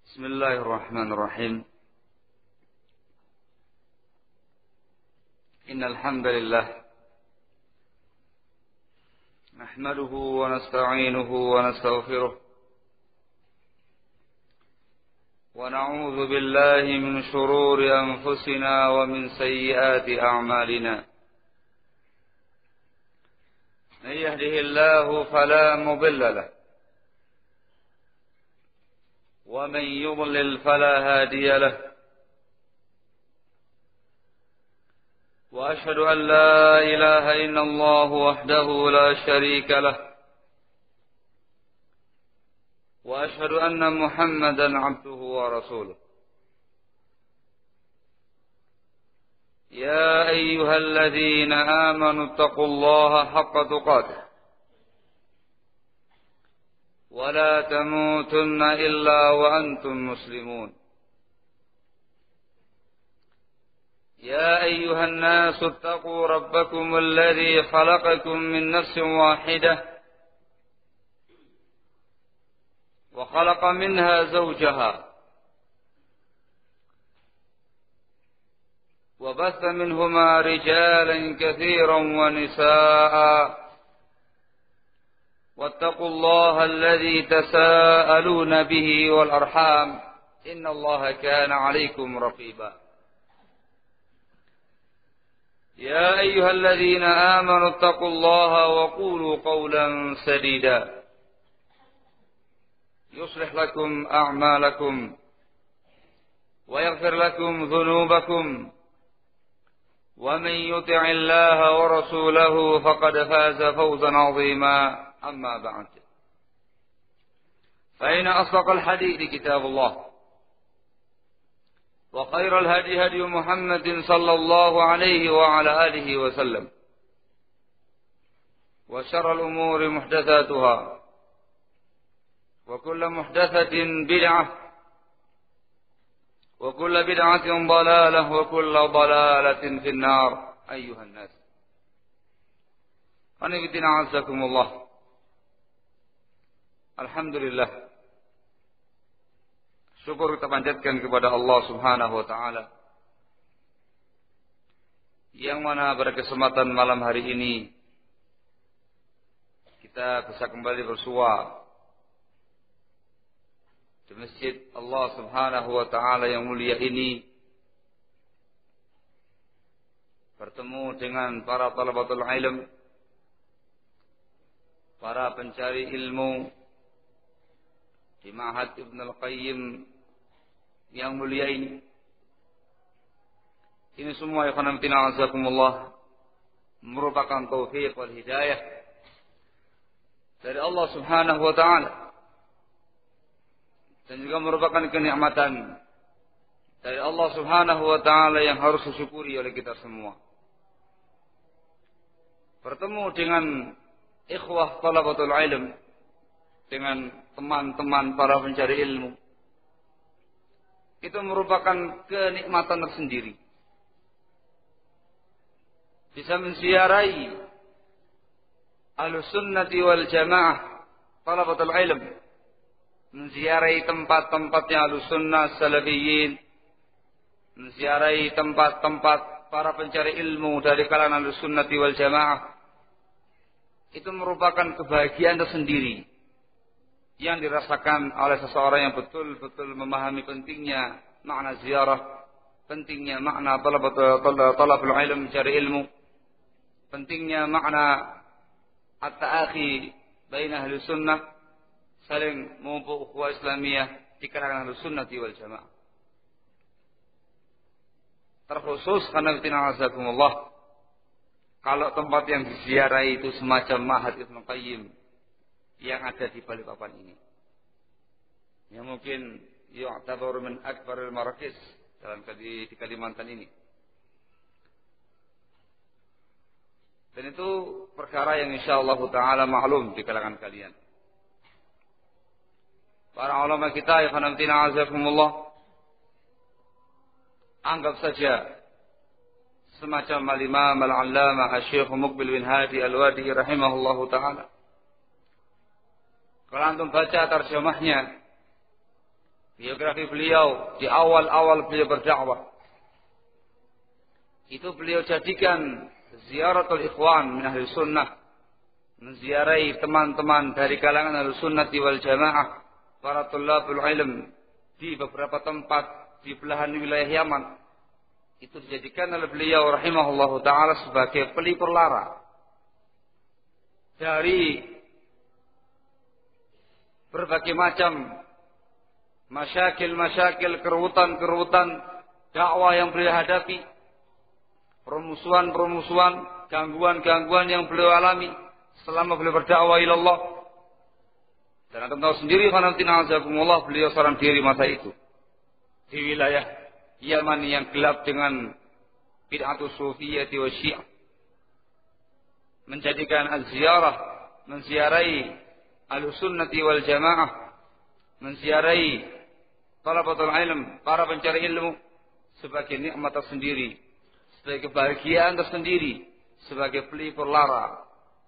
بسم الله الرحمن الرحيم. إن الحمد لله نحمده ونستعينه ونستغفره ونعوذ بالله من شرور أنفسنا ومن سيئات أعمالنا. من يهده الله فلا مضل له ومن يضلل فلا هادي له، وأشهد أن لا إله إلا الله وحده لا شريك له، وأشهد أن محمدا عبده ورسوله. يا أيها الذين آمنوا اتقوا الله حق تقاته ولا تموتن إلا وأنتم مسلمون. يا أيها الناس اتقوا ربكم الذي خلقكم من نفس واحدة وخلق منها زوجها وبث منهما رجالا كثيرا ونساء، واتقوا الله الذي تساءلون به والأرحام إن الله كان عليكم رقيبا. يا أيها الذين آمنوا اتقوا الله وقولوا قولا سديدا يصلح لكم أعمالكم ويغفر لكم ذنوبكم، ومن يطع الله ورسوله فقد فاز فوزا عظيما. أما بعد، فإن أصدق الحديث كتاب الله، وخير الهدي هدي محمد صلى الله عليه وعلى آله وسلم، وشر الأمور محدثاتها، وكل محدثة بدعة، وكل بدعة ضلالة، وكل ضلالة في النار. أيها الناس، قنبتنا عزكم الله. Alhamdulillah, syukur kita panjatkan kepada Allah Subhanahu wa taala yang mana pada kesempatan malam hari ini kita bisa kembali bersua di masjid Allah Subhanahu wa taala yang mulia ini, bertemu dengan para talabatul ilm, para pencari ilmu di Ma'had Ibn Al-Qayyim yang mulia ini. Ini semua ya khanatina azakumullah merupakan taufik wal hidayah dari Allah Subhanahu wa taala, dan juga merupakan kenikmatan dari Allah Subhanahu wa taala yang harus disyukuri oleh kita semua. Bertemu dengan ikhwah talabatul ilm, dengan teman-teman para pencari ilmu, itu merupakan kenikmatan tersendiri. Bisa menziarahi Ahlussunnati wal Jamaah talabatul ilm, menziarahi tempat-tempatnya Ahlussunnah Salafiyin, menziarahi tempat-tempat para pencari ilmu dari kalangan Ahlussunnati wal Jamaah. Itu merupakan kebahagiaan tersendiri yang dirasakan oleh seseorang yang betul-betul memahami pentingnya makna ziarah, pentingnya makna talabul ilm, mencari ilmu, pentingnya makna at-ta'akhi baina ahli sunnah, saling memupuk ukhuwah Islamiyah di kalangan ahli sunnati wal jamaah. Terkhusus karena azakumullah, kalau tempat yang diziarahi itu semacam Ma'had Ibn Qayyim yang ada di Balikpapan ini, yang mungkin yu'tabar min akbaril marakis di Kalimantan ini. Dan itu perkara yang insyaallah taala maklum di kalangan kalian. Para ulama kita ya khanatina azakumullah, anggap saja semacam al-Imam al-Allamah Asy-Syaikh Muqbil bin Hadi Al-Wadi rahimahullahu taala. Kalau antum baca terjemahnya biografi beliau di awal-awal beliau berdakwah, itu beliau jadikan ziaratul ikhwan min ahli sunnah, menziarahi teman-teman dari kalangan ahli sunnah wal jamaah, para tulabul ilm di beberapa tempat di belahan wilayah Yaman. Itu dijadikan oleh beliau rahimahullahu ta'ala sebagai pelipur lara dari berbagai macam masyakil, kerutan dakwah yang beliau hadapi, permusuhan, gangguan yang beliau alami selama beliau berdakwah ilallah. Dan anda tahu sendiri, khanatina azakumullah, beliau seorang diri masa itu di wilayah Yaman yang gelap dengan bid'atus sufiyyati wa syiah, menjadikan al-ziyarah, menziarahi al-sunnati wal jamaah, menziarahi talabatul ilm, para pencari ilmu, sebagai nikmat tersendiri, sebagai kebahagiaan tersendiri, sebagai pelipur lara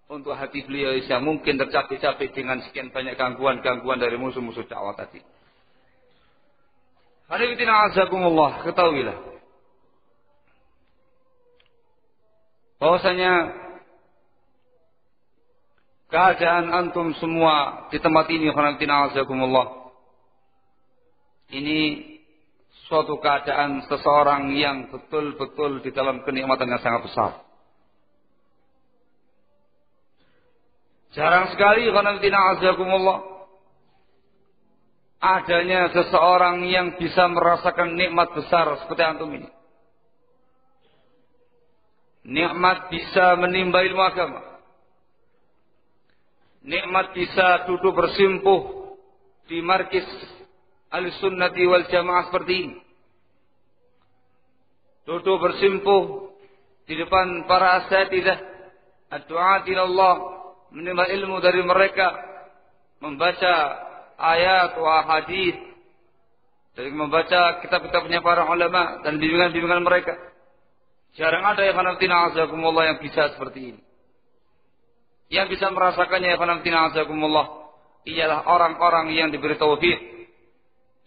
untuk hati beliau yang mungkin tercapek-capek dengan sekian banyak gangguan dari musuh-musuh dakwah tadi. Hadirin azakumullah, ketahuilah bahwasanya keadaan antum semua di tempat ini, hadirin azakumullah, ini suatu keadaan seseorang yang betul-betul di dalam kenikmatan yang sangat besar. Jarang sekali, khanatina azakumullah, adanya seseorang yang bisa merasakan nikmat besar seperti antum ini. Nikmat bisa menimba ilmu agama. Nikmat bisa duduk bersimpuh di markis al-sunnati wal jamaah seperti ini. Duduk bersimpuh di depan para asatidzah, ad-du'at ila Allah, menimba ilmu dari mereka, membaca ayat wa hadis, dari membaca kitab-kitabnya para ulama dan bimbingan-bimbingan mereka. Jarang ada ya khanatina azakumullah yang bisa seperti ini. Yang bisa merasakannya ya khanatina azakumullah ialah orang-orang yang diberi taufik,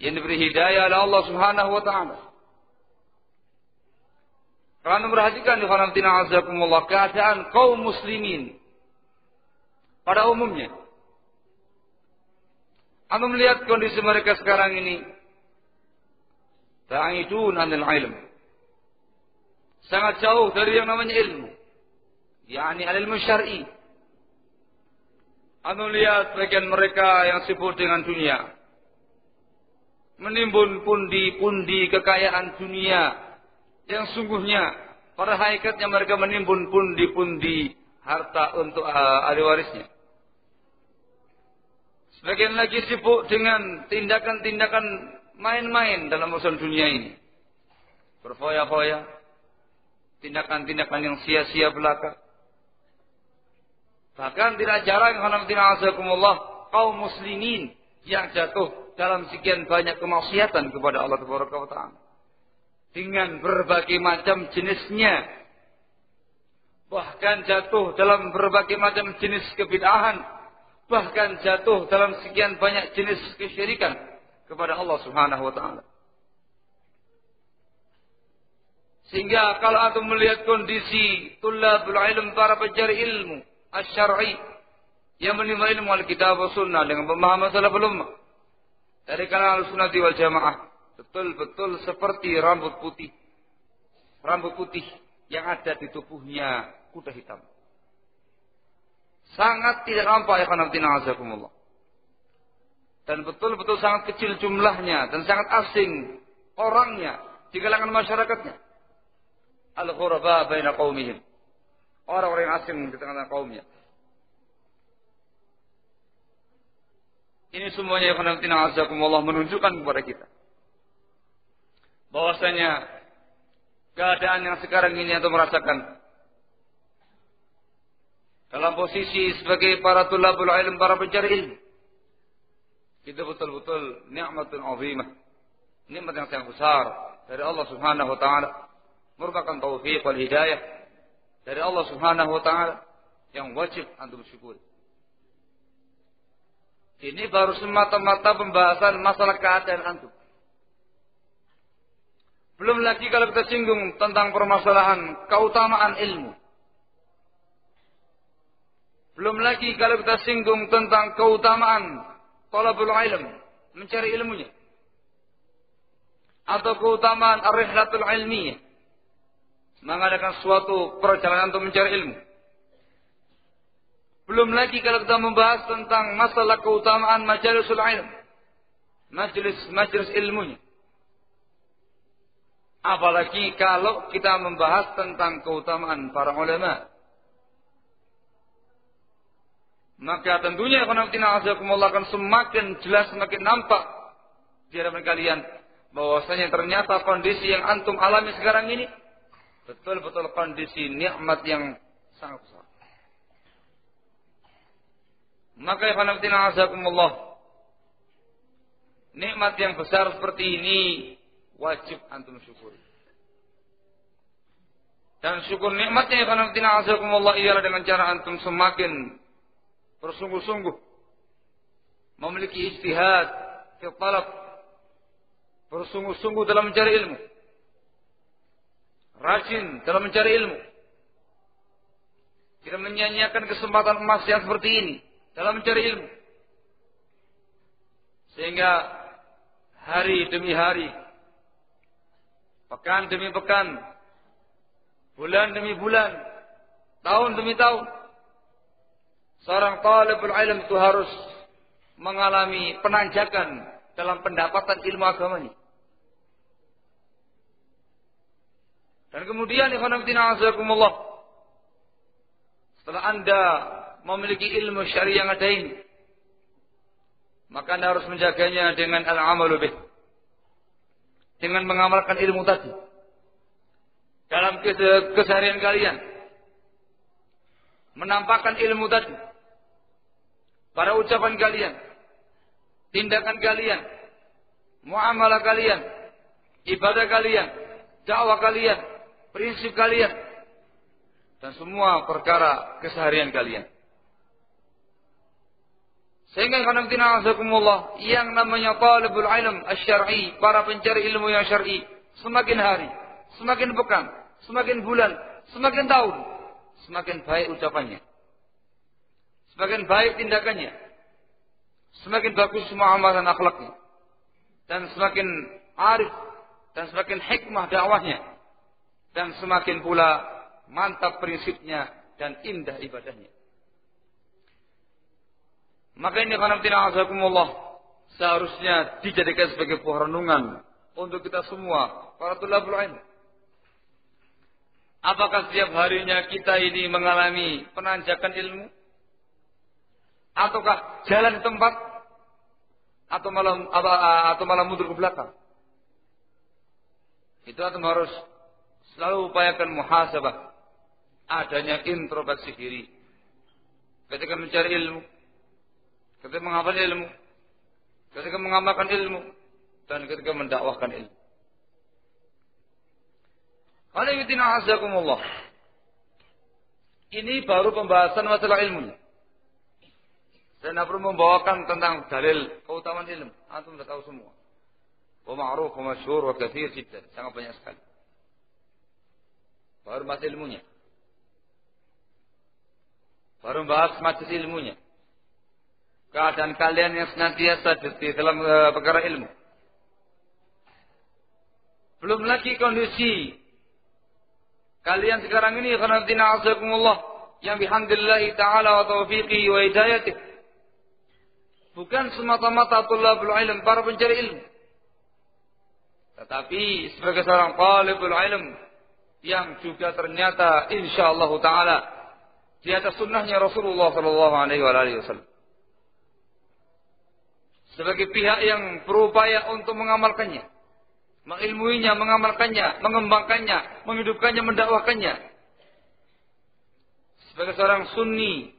yang diberi hidayah oleh Allah Subhanahu wa taala. Karena perhatikan ya khanatina azakumullah keadaan kaum muslimin pada umumnya. Anda melihat kondisi mereka sekarang ini, ta'idun anil ilm, sangat jauh dari yang namanya ilmu, yakni al-ilmu syar'i. Anda melihat bagian mereka yang sibuk dengan dunia, menimbun pundi-pundi kekayaan dunia, yang sungguhnya pada hakikatnya mereka menimbun pundi-pundi harta untuk ahli warisnya. Sebagian lagi sibuk dengan tindakan-tindakan main-main dalam urusan dunia ini. Berfoya-foya, tindakan-tindakan yang sia-sia belaka. Bahkan tidak jarang khanatina azakumullah kaum muslimin yang jatuh dalam sekian banyak kemaksiatan kepada Allah Taala dengan berbagai macam jenisnya. Bahkan jatuh dalam berbagai macam jenis kebid'ahan. Bahkan jatuh dalam sekian banyak jenis kesyirikan kepada Allah Subhanahu wa taala. Sehingga kalau antum melihat kondisi tulabul ilm, para pencari ilmu asy-syar'i yang menimba ilmu al-kitab wa sunnah dengan pemahaman salaful ummah dari kalangan sunnati wal jamaah, betul-betul seperti rambut putih yang ada di tubuhnya kuda hitam. Sangat tidak nampak ya khanatina azakumullah. Dan betul-betul sangat kecil jumlahnya dan sangat asing orangnya di kalangan masyarakatnya. Al-ghuraba baina qaumihim. Orang-orang yang asing di tengah-tengah kaumnya. Ini semuanya ya khanatina azakumullah menunjukkan kepada kita bahwasanya keadaan yang sekarang ini atau merasakan dalam posisi sebagai para tulabul ilm, para pencari ilmu, itu betul-betul nikmatun azimah, nikmat yang sangat besar dari Allah Subhanahu wa taala, merupakan taufik wal hidayah dari Allah Subhanahu wa taala yang wajib antum syukuri. Ini baru semata-mata pembahasan masalah keadaan antum. Belum lagi kalau kita singgung tentang permasalahan keutamaan ilmu. Belum lagi kalau kita singgung tentang keutamaan talabul ilm, mencari ilmunya. Atau keutamaan ar-rihlatul ilmiyah, mengadakan suatu perjalanan untuk mencari ilmu. Belum lagi kalau kita membahas tentang masalah keutamaan majalisul ilm, majelis ilmunya. Apalagi kalau kita membahas tentang keutamaan para ulama. Maka tentunya akan semakin jelas, semakin nampak di hadapan kalian bahwasanya ternyata kondisi yang antum alami sekarang ini betul-betul kondisi nikmat yang sangat besar. Maka nikmat yang besar seperti ini wajib antum syukuri. Dan syukur nikmatnya ialah dengan cara antum semakin bersungguh-sungguh memiliki ijtihad fi talab, bersungguh-sungguh dalam mencari ilmu, rajin dalam mencari ilmu, tidak menyia-nyiakan kesempatan emas yang seperti ini dalam mencari ilmu, sehingga hari demi hari, pekan demi pekan, bulan demi bulan, tahun demi tahun, seorang talibul ilm itu harus mengalami penanjakan dalam pendapatan ilmu agamanya. Dan kemudian setelah Anda memiliki ilmu syariah yang ada ini, maka Anda harus menjaganya dengan al-amalu bih, dengan mengamalkan ilmu tadi dalam keseharian kalian, menampakkan ilmu tadi pada ucapan kalian, tindakan kalian, muamalah kalian, ibadah kalian, dakwah kalian, prinsip kalian, dan semua perkara keseharian kalian. Sehingga yang namanya talibul ilm asy-syar'i, para pencari ilmu yang syar'i, semakin hari, semakin pekan, semakin bulan, semakin tahun, semakin baik ucapannya, semakin baik tindakannya, semakin bagus muamalah dan akhlaknya, dan semakin arif, dan semakin hikmah dakwahnya, dan semakin pula mantap prinsipnya dan indah ibadahnya. Maka ini seharusnya dijadikan sebagai buah renungan untuk kita semua para thalabul ilm. Apakah setiap harinya kita ini mengalami penanjakan ilmu? Ataukah jalan di tempat? Atau malah mundur ke belakang? Itu antum harus selalu upayakan muhasabah, adanya introspeksi diri ketika mencari ilmu, ketika menghafal ilmu, ketika mengamalkan ilmu, dan ketika mendakwahkan ilmu. Ini baru pembahasan masalah ilmu. Saya tidak perlu membawakan tentang dalil keutamaan ilmu. Antum sudah tahu semua. Wa ma'ruf wa masyhur wa katsir jiddan. Sangat banyak sekali. Baru bahas ilmunya. Baru bahas majelis ilmunya. Keadaan kalian yang senantiasa di dalam perkara ilmu. Belum lagi kondisi kalian sekarang ini karena yang bihamdillahi ta'ala wa taufiqi wa hidayatih. Bukan semata-mata thalabul ilm, para pencari ilmu, tetapi sebagai seorang talibul ilm yang juga ternyata insyaallah taala di atas sunnahnya Rasulullah sallallahu alaihi wasallam. Sebagai pihak yang berupaya untuk mengamalkannya, mengilmuinya, mengamalkannya, mengembangkannya, menghidupkannya, mendakwahkannya. Sebagai seorang sunni,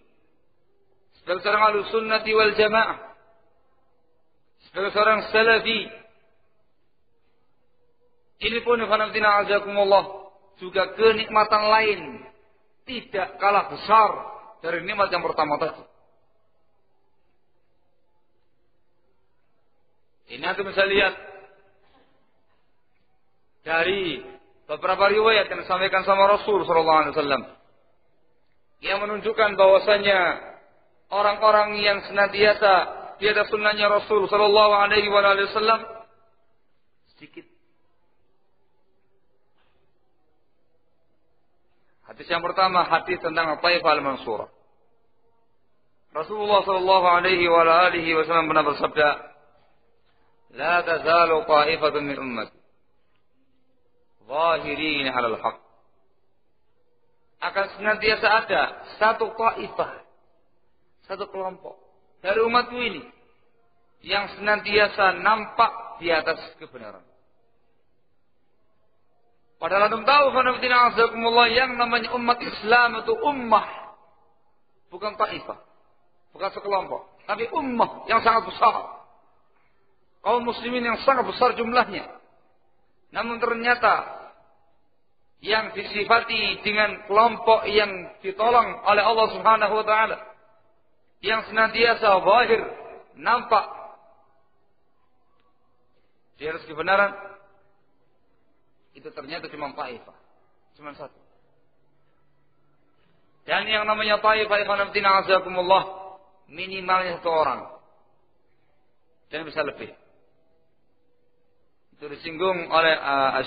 sebagai seorang ahlus sunnati wal jamaah, sebagai seorang salafi, ini pun juga kenikmatan lain tidak kalah besar dari nikmat yang pertama tadi. Ini antum bisa lihat dari beberapa riwayat yang disampaikan sama Rasul sallallahu alaihi wasallam yang menunjukkan bahwasanya orang-orang yang senantiasa di atas sunnahnya Rasul sallallahu alaihi wasallam sedikit. Hadis yang pertama, hadis tentang Taifah al-Mansurah. Rasulullah sallallahu alaihi wasallam pernah bersabda, "La tazalu ta'ifatun min ummati zahirin 'alal haqq." Akan senantiasa ada satu taifah, satu kelompok dari umatku ini yang senantiasa nampak di atas kebenaran. Padahal antum tahu yang namanya umat Islam itu ummah, bukan taifah, bukan sekelompok, tapi ummah yang sangat besar. Kaum muslimin yang sangat besar jumlahnya. Namun ternyata yang disifati dengan kelompok yang ditolong oleh Allah Subhanahu wa taala, yang senantiasa zahir, nampak di atas kebenaran, itu ternyata cuma taifah, cuma satu. Dan yang namanya taifah, ikhwanatina azakumullah, minimalnya satu orang, dan bisa lebih. Itu disinggung oleh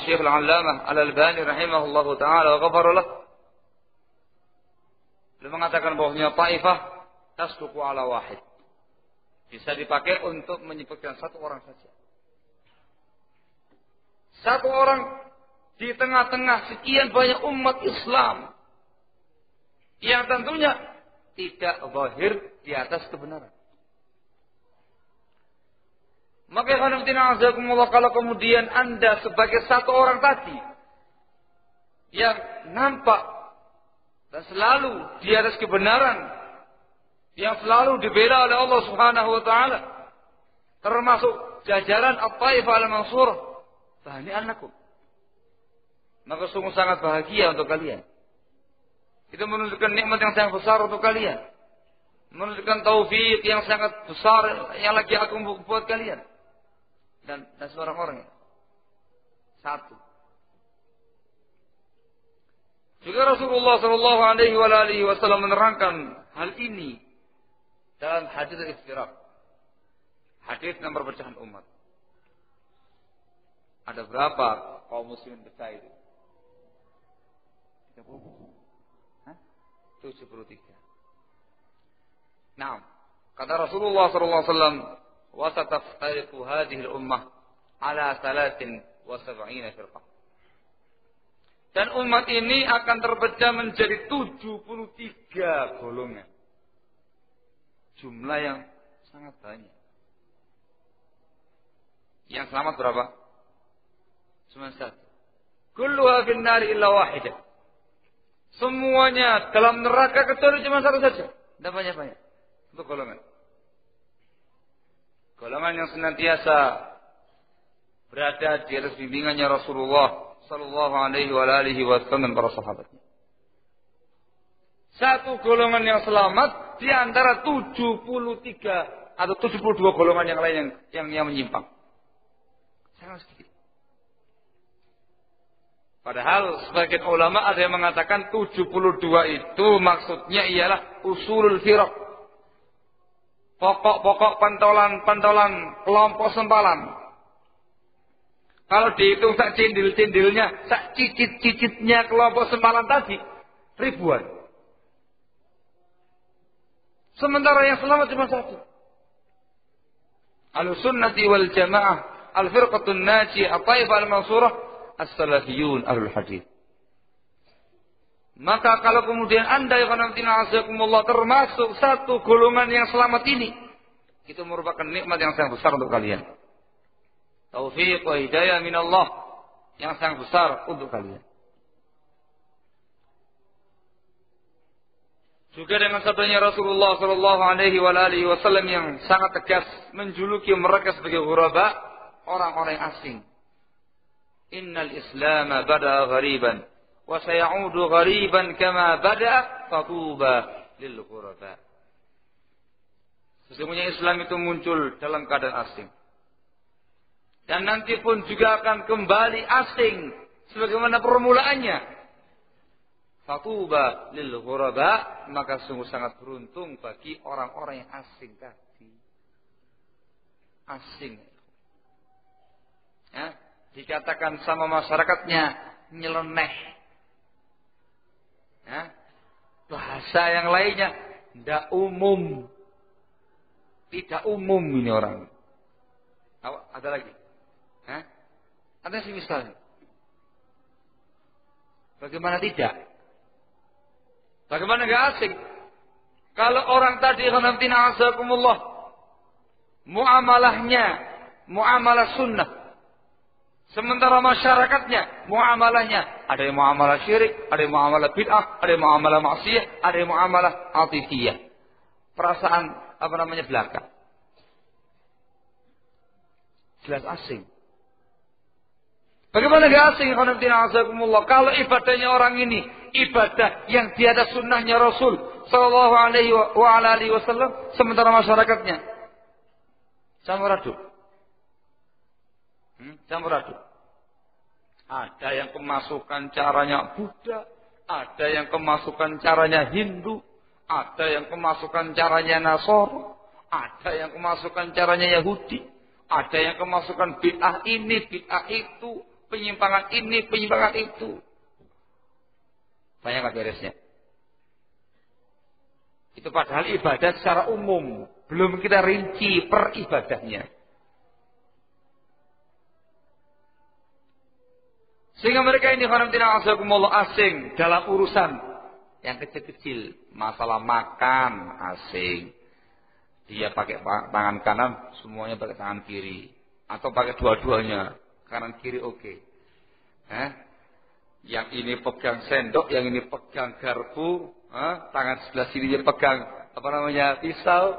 Syekh Al-Allamah Al-Albani rahimahullahu taala wa ghafara lah. Beliau mengatakan bahwasanya taifah tasduqu ala wahid. Bisa dipakai untuk menyebutkan satu orang saja. Satu orang di tengah-tengah sekian banyak umat Islam yang tentunya tidak zahir di atas kebenaran. Maka kalau kemudian Anda sebagai satu orang tadi yang nampak dan selalu di atas kebenaran, yang selalu dibela oleh Allah Subhanahu wa taala, termasuk jajaran At-Taifah al-Mansurah, tahni'an lakum. Maka sungguh sangat bahagia untuk kalian. Itu menunjukkan nikmat yang sangat besar untuk kalian. Menunjukkan taufik yang sangat besar yang lagi aku buat kalian. Dan seorang orang satu. Juga Rasulullah sallallahu alaihi wasallam menerangkan hal ini dalam hadis al-iftiraq. Hadis tentang perpecahan umat. Ada berapa kaum muslimin pecah itu? 73. Nah, kata Rasulullah sallallahu alaihi wasallam, wa sataftariqu hadhihi al-ummah ala 73 firqah. Dan umat ini akan terpecah menjadi 73 golongan. Jumlah yang sangat banyak. Yang selamat berapa? Cuma satu. Kulluha fin nari illa wahidah. Semuanya dalam neraka kecuali cuma satu saja. Tidak banyak-banyak. Untuk golongan. Golongan yang senantiasa berada di atas bimbingannya Rasulullah sallallahu alaihi wasallam dan para sahabatnya. Satu golongan yang selamat di antara 73 atau 72 golongan yang lain yang menyimpang. Sangat sedikit. Padahal sebagian ulama ada yang mengatakan 72 itu maksudnya ialah usulul firaq. Pokok-pokok pantolan kelompok sempalan. Kalau dihitung sak cindil-cindilnya, sak cicit-cicitnya kelompok sempalan tadi, ribuan. Sementara yang selamat cuma satu. Ahlussunnati wal jamaah, al-firqatun najiyah, at-taifah al-mansurah, as-salafiyun ahlul hadis. Maka kalau kemudian Anda yang azakumullah termasuk satu golongan yang selamat ini, itu merupakan nikmat yang sangat besar untuk kalian. Taufiq wa hidayah minallah yang sangat besar untuk kalian. Juga dengan sabdanya Rasulullah sallallahu alaihi wasallam yang sangat tegas menjuluki mereka sebagai ghuraba, orang-orang asing. Innal Islam bada ghariban wa sayaudu ghariban kama bada fatuba lil ghuraba. Sesungguhnya Islam itu muncul dalam keadaan asing Dan nanti pun juga akan kembali asing sebagaimana permulaannya. Fatuba lil ghuraba, maka sungguh sangat beruntung bagi orang-orang yang asing tadi. Asing. Ya, dikatakan sama masyarakatnya nyeleneh. Ya, bahasa yang lainnya tidak umum. Tidak umum ini orang. Ada lagi? Hah? Ada sih misalnya. Bagaimana tidak? Bagaimana enggak asing? Kalau orang tadi khamtina azakumullah, muamalahnya muamalah sunnah. Sementara masyarakatnya muamalahnya ada yang muamalah syirik, ada yang muamalah bid'ah, ada yang muamalah maksiyah, ada yang muamalah atifiyah. Perasaan belaka. Jelas asing. Bagaimana gak asing kalau ibadahnya orang ini ibadah yang di atas sunnahnya Rasul sallallahu alaihi wasallam, sementara masyarakatnya campur aduk. Campur aduk. Ada yang kemasukan caranya Buddha, ada yang kemasukan caranya Hindu, ada yang kemasukan caranya Nasara, ada yang kemasukan caranya Yahudi, ada yang kemasukan bid'ah ini, bid'ah itu, penyimpangan ini, penyimpangan itu. Banyak gak beresnya? Itu padahal ibadah secara umum, belum kita rinci per ibadahnya. Sehingga mereka ini khamtina azakumullah asing dalam urusan yang kecil-kecil, masalah makan asing. Dia pakai tangan kanan, semuanya pakai tangan kiri. Atau pakai dua-duanya, kanan kiri oke. Yang ini pegang sendok, yang ini pegang garpu, tangan sebelah sininya pegang pisau.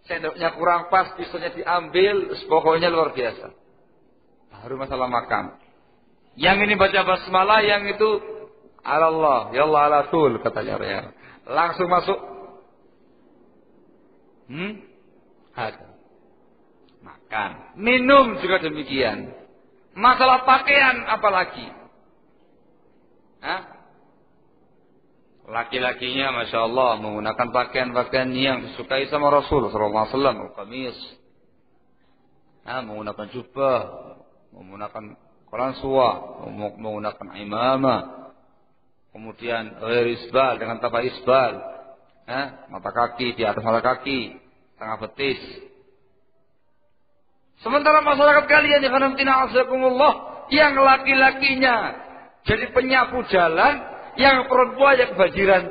Sendoknya kurang pas, pisaunya diambil, pokoknya luar biasa. Baru masalah makan. Yang ini baca basmalah, yang itu Allah, ya Allah ala tul katanya ya. Langsung masuk. Ada. Makan, minum juga demikian. Masalah pakaian apalagi? Laki-lakinya Masya Allah menggunakan pakaian-pakaian yang disukai sama Rasul sallallahu alaihi wasallam, qamis. Menggunakan jubah, menggunakan qalansuwa, menggunakan imamah. Kemudian isbal dengan tanpa isbal. Mata kaki di atas mata kaki, tengah betis. Sementara masyarakat kalian yang khamtina azakumullah, yang laki-lakinya jadi penyapu jalan, yang perempuan yang kebanjiran.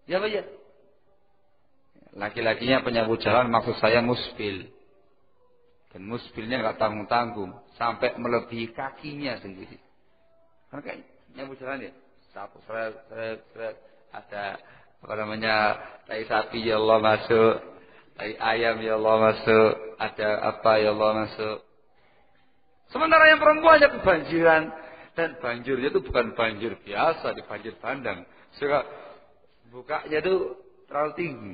Ya Pak ya? Laki-lakinya penyapu jalan, maksud saya musbil. Dan musbilnya enggak tanggung-tanggung sampai melebihi kakinya sendiri. Kan kayak nyapu jalan ya, sapu seret, ada tai sapi ya Allah masuk, tai ayam ya Allah masuk, ada apa ya Allah masuk. Sementara yang perempuannya kebanjiran, dan banjirnya itu bukan banjir biasa, di banjir bandang. Suka bukanya itu terlalu tinggi.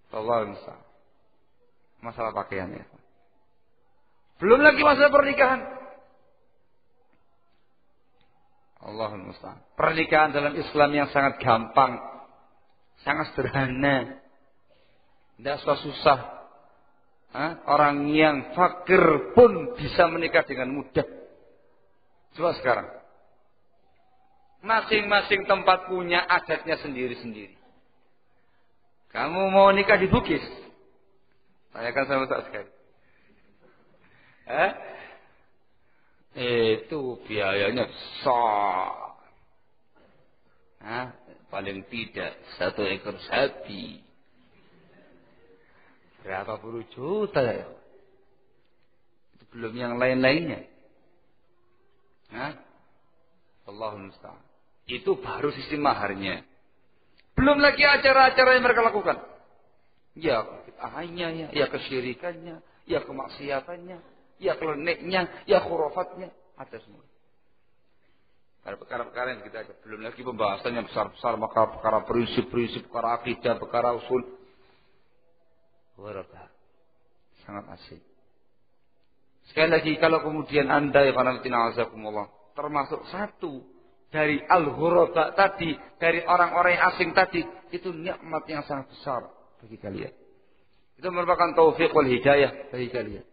Allah musta'an. Masalah pakaiannya. Belum lagi masalah pernikahan. Allahul musta'an. Pernikahan dalam Islam yang sangat gampang, sangat sederhana, tidak susah. Orang yang fakir pun bisa menikah dengan mudah. Coba sekarang, masing-masing tempat punya adatnya sendiri-sendiri. Kamu mau nikah di Bugis? Tanyakan sama Ustaz sekali. Itu biayanya besar. Paling tidak 1 ekor sapi. Berapa puluh juta ya? Itu belum yang lain-lainnya. Allahul musta'an. Itu baru sistem maharnya. Belum lagi acara-acara yang mereka lakukan. Ya bid'ahnya, ya kesyirikannya, ya kemaksiatannya, ya kleniknya, ya khurafatnya, ada semua. Ada perkara-perkara yang kita ada. Belum lagi pembahasan yang besar-besar, maka perkara prinsip-prinsip, perkara akidah, perkara usul. Warabah. Sangat asik. Sekali lagi, kalau kemudian Anda ya khanafitina azakumullah termasuk satu dari al-ghuraba tadi, dari orang-orang yang asing tadi, itu nikmat yang sangat besar bagi kalian. Itu merupakan taufik wal hidayah bagi kalian.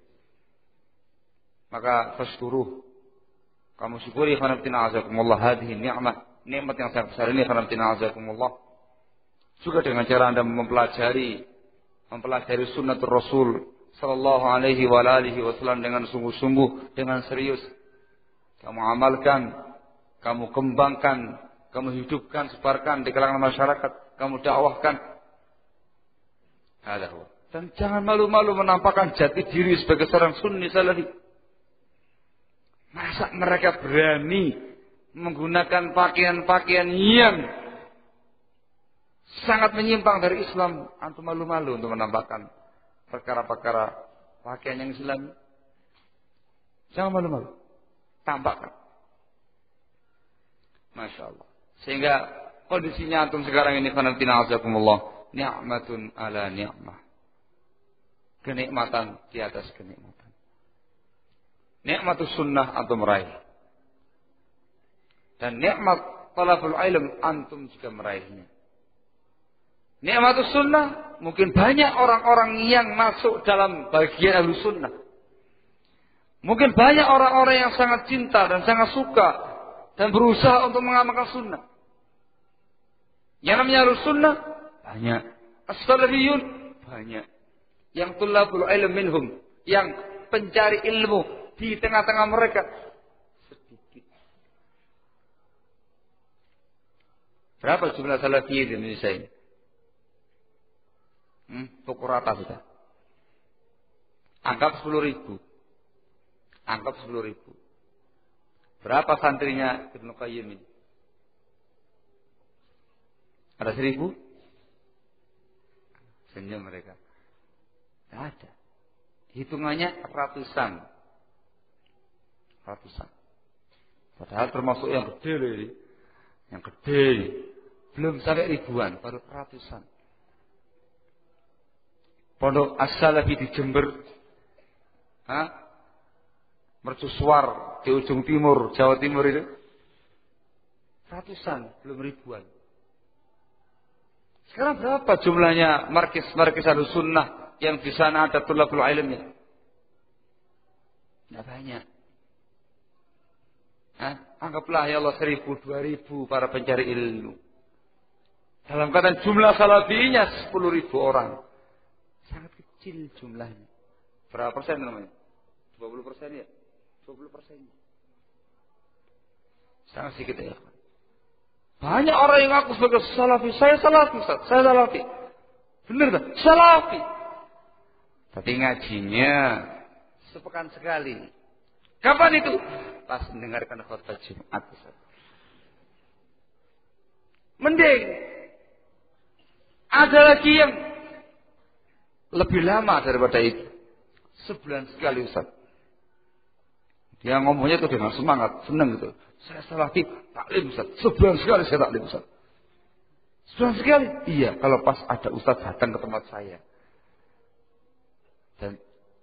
Maka fashkuruh, kamu syukuri khanafitina azakumullah hadhihi ni'mah, nikmat yang sangat besar ini khanafitina azakumullah. Juga dengan cara Anda mempelajari sunnatul Rasul sallallahu alaihi wa alihi wasallam dengan sungguh-sungguh, dengan serius. Kamu amalkan, kamu kembangkan, kamu hidupkan, sebarkan di kalangan masyarakat, kamu dakwahkan. Dan jangan malu-malu menampakkan jati diri sebagai seorang sunni salafi. Masa mereka berani menggunakan pakaian-pakaian yang sangat menyimpang dari Islam? Antum malu-malu untuk menampakkan perkara-perkara pakaian yang Islam. Jangan malu-malu, tampakkan. Masya Allah. Sehingga kondisinya antum sekarang ini khanafitina azakumullah, ni'matun ala ni'mah, kenikmatan di atas kenikmatan. Nikmatus sunnah antum meraih, dan nikmat talabul ilm antum juga meraihnya. Nikmatus sunnah, mungkin banyak orang-orang yang masuk dalam bagian ahlus sunnah. Mungkin banyak orang-orang yang sangat cinta dan sangat suka dan berusaha untuk mengamalkan sunnah. Yang namanya ahlus sunnah banyak, as-salafiyun banyak, yang tulabul ilm minhum, yang pencari ilmu di tengah-tengah mereka sedikit. Berapa jumlah salafiyin di Indonesia ini? Pukul rata sudah. Anggap 10.000. Anggap 10.000. Berapa santrinya Ibnu Qayyim ini? Ada 1.000? Senyum mereka. Tidak ada. Hitungannya ratusan. Ratusan. Padahal termasuk yang gede loh ini. Yang gede. Belum sampai ribuan, baru ratusan. Pondok As-Salafi di Jember, mercusuar di ujung timur, Jawa Timur itu, ratusan, belum ribuan. Sekarang berapa jumlahnya markis Ahlus Sunnah yang di sana ada tulabul ilmnya? Tidak banyak. Anggaplah ya Allah 1.000, 2.000 para pencari ilmu. Dalam kata jumlah salafinya 10.000 orang. Sangat kecil jumlahnya. Berapa persen namanya? 20% ya? 20%. Sangat sedikit ya. Banyak orang yang ngaku sebagai salafi. Saya salafi, Ustaz. Saya salafi. Benar tak? Salafi. Tapi ngajinya sepekan sekali. Kapan itu? Pas mendengarkan khutbah Jumat, Ustaz. Mending. Ada lagi yang lebih lama daripada itu. Sebulan sekali, Ustaz. Dia ngomongnya itu dengan semangat, senang gitu. Saya salafi, taklim, Ustaz. Sebulan sekali saya taklim, Ustaz. Sebulan sekali? Iya, kalau pas ada Ustaz datang ke tempat saya. Dan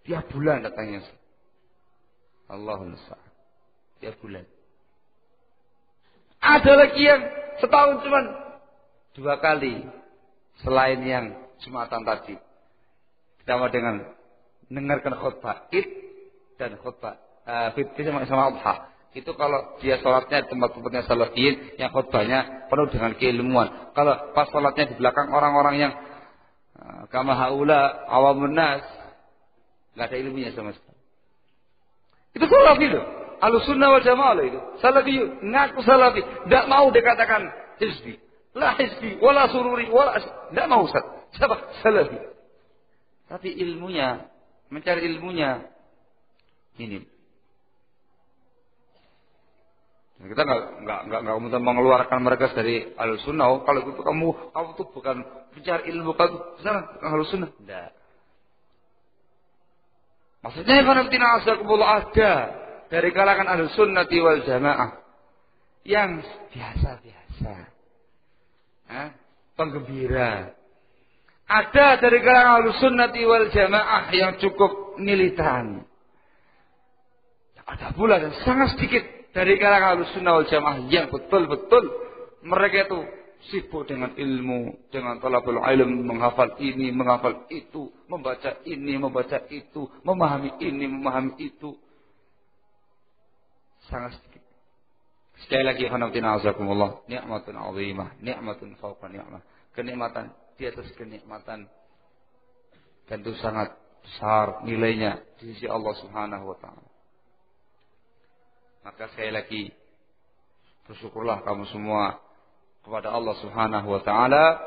tiap bulan datangnya, Ustaz. Allahumma musta'an. Tiap bulan. Ada lagi yang setahun cuma 2 kali. Selain yang Jumatan tadi. Ditambah dengan mendengarkan khutbah Id dan khutbah Fitri sama Adha. Itu kalau dia sholatnya di tempat-tempatnya salafiyin, yang khutbahnya penuh dengan keilmuan. Kalau pas sholatnya di belakang orang-orang yang kama haula awamun nas, nggak ada ilmunya sama sekali. Itu salafi loh. Ahlus sunnah wal jamaah loh itu. Salafi, ngaku salafi, tidak mau dikatakan hizbi. La hizbi, wala sururi, wala tidak mau, Ustaz. Siapa? Salafi. Tapi ilmunya, mencari ilmunya ini. Kita nggak mengeluarkan mereka dari Ahlus Sunnah. Oh, kalau itu kamu tuh bukan mencari ilmu, kamu bukan Ahlus Sunnah. Tidak. Maksudnya ada dari kalangan Ahlus Sunnah wal Jamaah yang biasa-biasa, penggembira. Ada dari kalangan Ahlus Sunnah wal Jamaah yang cukup militan. Ada pula dan sangat sedikit dari kalangan Ahlussunnah wal Jamaah yang betul-betul mereka itu sibuk dengan ilmu, dengan talabul ilm, menghafal ini, menghafal itu, membaca ini, membaca itu, memahami ini, memahami itu. Sangat sedikit. Sekali lagi, khanafatina azakumullah, nikmatun azimah, nikmatun fawqa ni'mah. Kenikmatan di atas kenikmatan. Dan itu sangat besar nilainya di sisi Allah Subhanahu wa taala. Maka sekali lagi bersyukurlah kamu semua kepada Allah Subhanahu wa taala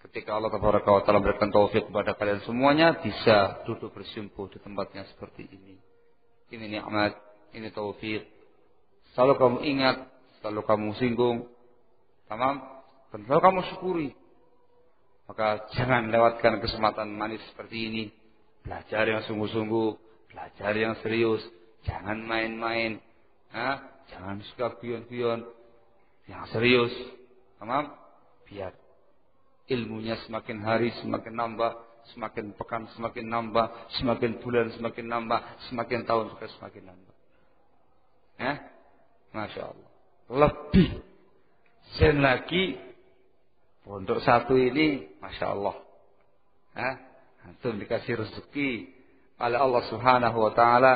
ketika Allah Tabaraka wa taala berikan taufik kepada kalian semuanya bisa duduk bersimpuh di tempatnya seperti ini. Ini nikmat, ini taufik. Selalu kamu ingat, selalu kamu singgung, tamam? Dan selalu kamu syukuri. Maka jangan lewatkan kesempatan manis seperti ini. Belajar yang sungguh-sungguh, belajar yang serius. Jangan main-main. Jangan suka guyon-guyon. Yang serius. Tamam? Biar ilmunya semakin hari semakin nambah. Semakin pekan semakin nambah. Semakin bulan semakin nambah. Semakin tahun juga semakin nambah. Masya Allah. Lebih. Sen lagi. Pondok satu ini. Masya Allah. Antum dikasih rezeki oleh Allah Subhanahu wa ta'ala.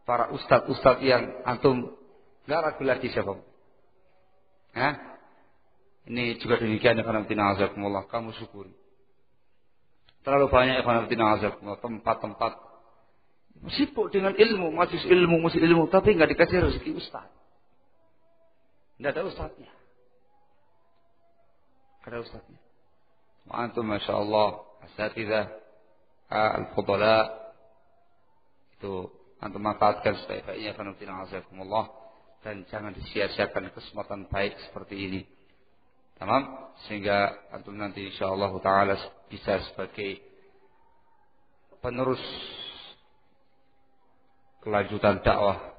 Para ustadz-ustadz yang antum gak ragu lagi siapa. Ini juga demikian ikhwanatina azakumullah. Kamu syukuri. Terlalu banyak ikhwanatina azakumullah. Tempat-tempat sibuk dengan ilmu. Masih ilmu. Tapi gak dikasih rezeki ustadz. Gak ada ustadznya. Gak ada ustadznya. Antum Masya Allah. Asatidzah. Al-Fudala. Itu antum manfaatkan sebaik-baiknya khanafatina azakumullah dan jangan disia-siakan kesempatan baik seperti ini. Tamam? Sehingga antum nanti insyaallah taala bisa sebagai penerus kelanjutan dakwah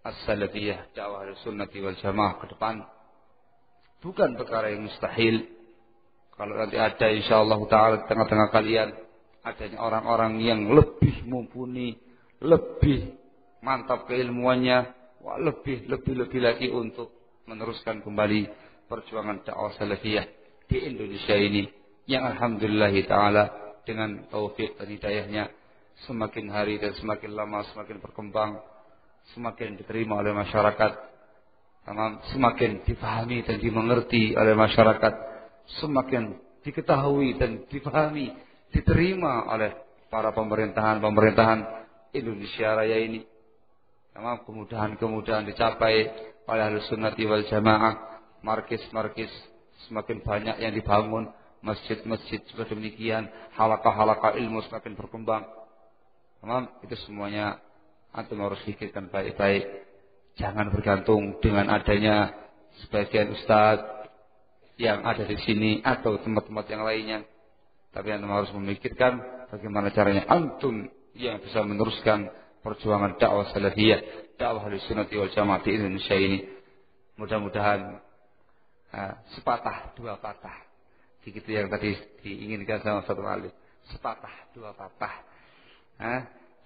as-salafiyah, dakwah Ahlussunnati wal Jamaah ke depan. Bukan perkara yang mustahil. Kalau nanti ada insyaallah taala di tengah-tengah kalian adanya orang-orang yang lebih mumpuni, lebih mantap keilmuannya, lebih lagi untuk meneruskan kembali perjuangan dakwah salafiyah di Indonesia ini yang alhamdulillah taala dengan taufik dan hidayahnya semakin hari dan semakin lama semakin berkembang, semakin diterima oleh masyarakat, semakin dipahami dan dimengerti oleh masyarakat, semakin diketahui dan dipahami, diterima oleh para pemerintahan Indonesia Raya ini. Kemudahan-kemudahan dicapai oleh Ahlussunnati wal Jamaah. Markis-markis semakin banyak yang dibangun. Masjid-masjid juga demikian. Halaqah-halaqah ilmu semakin berkembang. Itu semuanya antum harus pikirkan baik-baik. Jangan bergantung dengan adanya sebagian ustaz yang ada di sini atau tempat-tempat yang lainnya. Tapi antum harus memikirkan bagaimana caranya antum yang bisa meneruskan perjuangan dakwah salafiyah, dakwah Ahlussunnah wal Jamaah di Indonesia ini. Mudah-mudahan sepatah dua patah. Begitu yang tadi diinginkan sama satu alim. Sepatah dua patah.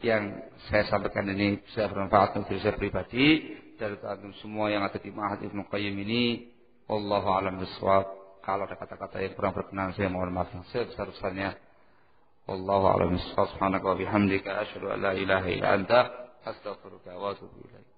Yang saya sampaikan ini bisa bermanfaat untuk saya pribadi dan untuk semua yang ada di Ma'had Ibnu Qayyim ini. Wallahu a'lam bishawab. Kalau ada kata-kata yang kurang berkenan saya mohon maaf yang sebesar-besarnya. Wallahu a'lam bishawab. Subhanaka wa bihamdika asyhadu an la ilaha illa anta astaghfiruka wa atubu ilaik.